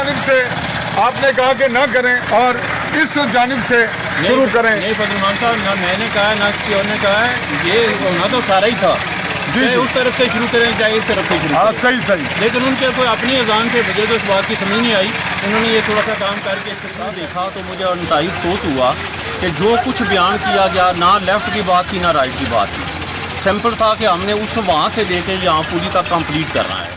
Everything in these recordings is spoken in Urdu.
جانب سے آپ نے کہا کہ نہ کریں اور اس جانب سے شروع کریں. نہیں فضل مان صاحب، نہ میں نے کہا نہ کسی اور نے کہا ہے، یہ ہونا تو سارا ہی تھا. جی اس طرف سے شروع کریں چاہے اس طرف سے شروع ہاں کریں. صحیح. لیکن ان کے کوئی اپنی اذان سے مجھے تو اس بات کی سمجھ نہیں آئی. انہوں نے یہ تھوڑا سا کام کر کے دیکھا تو مجھے انتہائی افسوس ہوا کہ جو کچھ بیان کیا گیا نہ لیفٹ کی بات تھی نہ رائٹ کی بات تھی. سمپل تھا کہ ہم نے اس وہاں سے لے کے یہاں پوری تک کمپلیٹ کرنا ہے.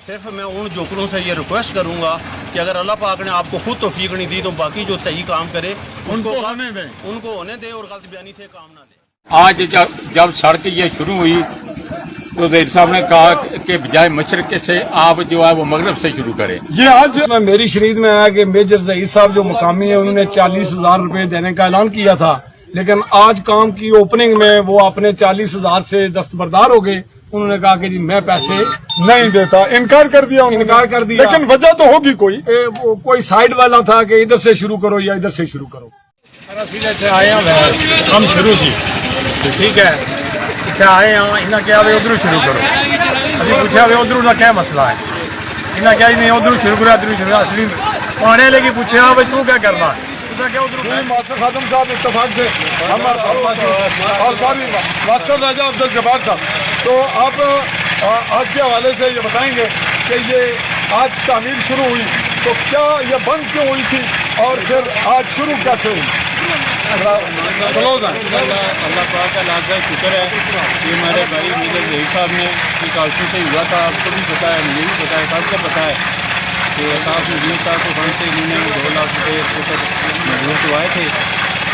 صرف میں ان جوکروں سے یہ ریکویسٹ کروں گا کہ اگر اللہ پاک نے آپ کو خود توفیق نہیں دی تو باقی جو صحیح کام کرے ان کو ہونے دیں اور غلط بیانی سے کام نہ دیں. آج جب سڑک یہ شروع ہوئی تو زید صاحب نے کہا کہ بجائے مشرق سے آپ جو ہے وہ مغرب سے شروع کریں. یہ آج میں میری شریعت میں آیا کہ میجر ظہیر صاحب جو مقامی ہیں انہوں نے 40,000 روپے دینے کا اعلان کیا تھا، لیکن آج کام کی اوپننگ میں وہ اپنے 40,000 سے دستبردار ہو گئے. انہوں نے کہا کہ جی میں پیسے نہیں دیتا، انکار کر دیا انہوں نے. انکار کر دیا. لیکن وجہ تو ہوگی کوئی سائڈ والا تھا کہ ادھر سے شروع کرو یا ادھر سے شروع کرو. سیدھے سے آئے ہیں ہم شروع کی ٹھیک ہے، اتنے آئے ہیں انہیں کیا ادھر شروع کرو. ابھی پوچھا ادھر کا کیا مسئلہ ہے، انہیں کیا نہیں ادھر شروع کرو ادھر شروع. اصلی آنے لگی پوچھا بھائی تو کیا کرنا ہے، ماسٹر خادم صاحب اتفاق سے اور سوری ماسٹر راجا عبدالجبار صاحب، تو آپ آج کے حوالے سے یہ بتائیں گے کہ یہ آج تعمیر شروع ہوئی تو کیا یہ بند کیوں ہوئی تھی اور پھر آج شروع کیسے ہوئی؟ اللہ پاک کا لاکھ شکر ہے کہ ہمارے بھائی میجر ظہیر صاحب نے کالسی سے ہوا تھا. آپ کو بھی پتا ہے، مجھے بھی پتا ہے، سب کو پتا ہے کہ صاحب ندیم صاحب کو فنڈ سے انہوں نے 2 لاکھ روپے مجبور کروائے تھے.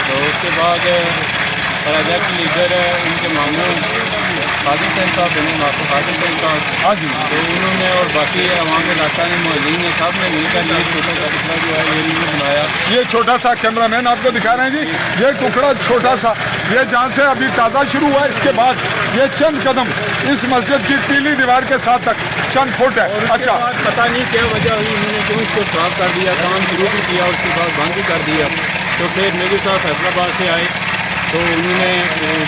تو اس کے بعد پروجیکٹ لیڈر ان کے ماموں خادم حسین صاحب بنے، ماسٹر خادم حسین صاحب. ہاں جی. تو انہوں نے اور باقی عوام علاقہ نے محلین نے سب نے مل کر یہ چھوٹا سا ٹکڑا جو ہے یہ انہوں نے بنایا. یہ چھوٹا سا کیمرہ مین آپ کو دکھا رہے ہیں جی، یہ ٹکڑا چھوٹا سا، یہ جہاں سے ابھی تازہ شروع ہوا ہے، اس کے بعد یہ چند قدم اس مسجد کی پیلی دیوار کے ساتھ تک چند فٹ ہے. اچھا، پتہ نہیں کیا وجہ ہوئی، انہوں نے کیوں اس کو صاف کر دیا، کام شروع بھی کیا اس کے بعد بند بھی کر دیا. تو پھر میرے ساتھ فیصلہ آباد سے آئے تو انہوں نے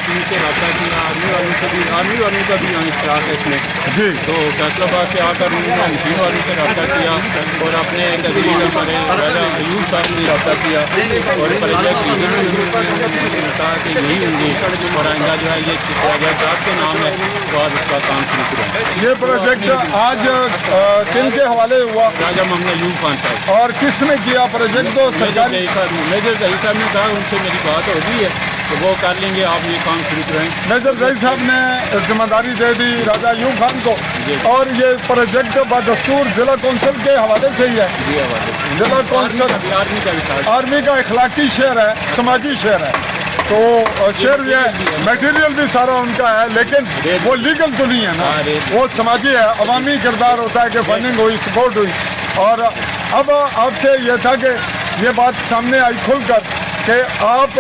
ٹیم سے رابطہ کیا، آرمی والوں سے بھی، آرمی والوں کا بھی یہاں اشتراک ہے اس میں. جی. تو فیصلہ آباد سے آ کر انہوں نے مشین والوں سے رابطہ کیا اور اپنے تدریل ہمارے راجا ایوب صاحب نے رابطہ کیا اور پروجیکٹ کہا کہ یہی ہوں گے اور آئندہ جو ہے یہ پروجیکٹ آپ کے نام ہے تو آج اس کا کام شروع کریں. یہ پروجیکٹ آج کن کے حوالے ہوا؟ راجا محمد ایوب خان صاحب. اور کس نے کیا پروجیکٹ؟ تو سرکاری میجر ظہیر صاحب نے کہا ان سے میری بات ہو گئی ہے تو وہ کر لیں گے، آپ یہ کام شروع کریں. میجر ظہیر صاحب نے ذمہ داری دے دی راجا ایوب خان کو اور یہ پروجیکٹ بدستور ضلع کونسل کے حوالے سے ہی ہے. ضلع کونسل آرمی کا بھی آرمی کا اخلاقی شعر ہے، سماجی شعر ہے. تو شعر یہ میٹیریل بھی سارا ان کا ہے لیکن وہ لیگل تو نہیں ہے نا، وہ سماجی ہے، عوامی کردار ہوتا ہے کہ فنڈنگ ہوئی، سپورٹ ہوئی. اور اب آپ سے یہ تھا کہ یہ بات سامنے آئی کھل کر کہ آپ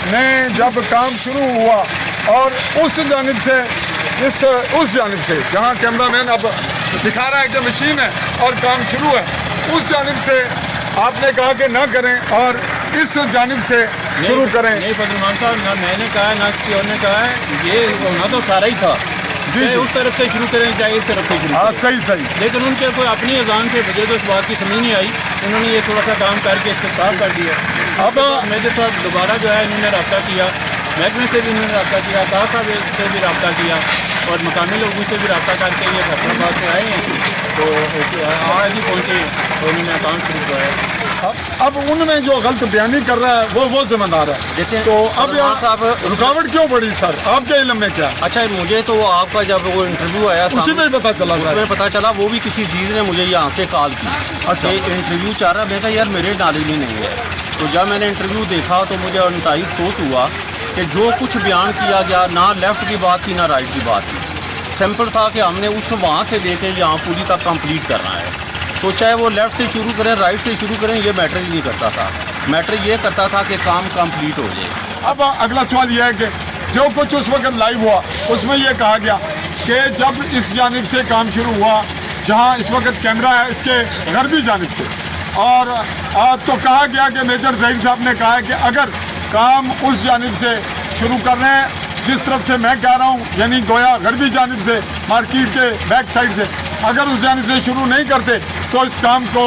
نے جب کام شروع ہوا اور اس جانب سے اس جانب سے جہاں کیمرہ مین اب دکھا رہا ہے کہ مشین ہے اور کام شروع ہے، اس جانب سے آپ نے کہا کہ نہ کریں اور اس جانب سے شروع کریں. نہیں فضل مان صاحب، نہ میں نے کہا نہ کسی اور نے کہا ہے، یہ ہونا تو سارا ہی تھا. چاہے اس طرف سے شروع کریں چاہے اس طرف سے شروع کریں. صحیح. لیکن ان کے کوئی اپنی اذان سے مجھے تو اس بات کی سمجھ نہیں آئی. انہوں نے یہ تھوڑا سا کام کر کے اس کو صاف کر دیا. اب میرے ساتھ دوبارہ جو ہے انہوں نے رابطہ کیا، محکمے سے بھی انہوں نے رابطہ کیا، صاحب سے بھی رابطہ کیا اور مقامی لوگوں سے بھی رابطہ کر کے یہ فیصلہ آباد سے آئے ہیں. تو آج ہی پہنچے تو انہوں نے کام شروع کرایا. اب ان میں جو غلط بیانی کر رہا ہے وہ ذمہ دار ہے. تو اب صاحب رکاوٹ کیوں پڑی سر آپ کے علم میں کیا؟ اچھا مجھے تو آپ کا جب وہ انٹرویو آیا اسی میں پتا چلا، اس میں پتا چلا وہ بھی کسی چیز نے مجھے یہاں سے کال کی. اچھا. انٹرویو چاہ رہا، میں کہا یار میرے نالج میں نہیں ہے. تو جب میں نے انٹرویو دیکھا تو مجھے انتہائی افسوس ہوا کہ جو کچھ بیان کیا گیا نہ لیفٹ کی بات تھی نہ رائٹ کی بات تھی. سمپل تھا کہ ہم نے اس وہاں سے لے کے یہاں پوری تک کمپلیٹ کرنا ہے. تو چاہے وہ لیفٹ سے شروع کریں رائٹ سے شروع کریں یہ میٹر ہی نہیں کرتا تھا. میٹر یہ کرتا تھا کہ کام کمپلیٹ ہو جائے. اب اگلا سوال یہ ہے کہ جو کچھ اس وقت لائیو ہوا اس میں یہ کہا گیا کہ جب اس جانب سے کام شروع ہوا جہاں اس وقت کیمرہ ہے اس کے غربی جانب سے، اور تو کہا گیا کہ میجر ظہیر صاحب نے کہا کہ اگر کام اس جانب سے شروع کر رہے ہیں جس طرف سے میں کہہ رہا ہوں یعنی گویا غربی جانب سے مارکیٹ کے بیک سائڈ سے، اگر اس جانب سے شروع نہیں کرتے تو اس کام کو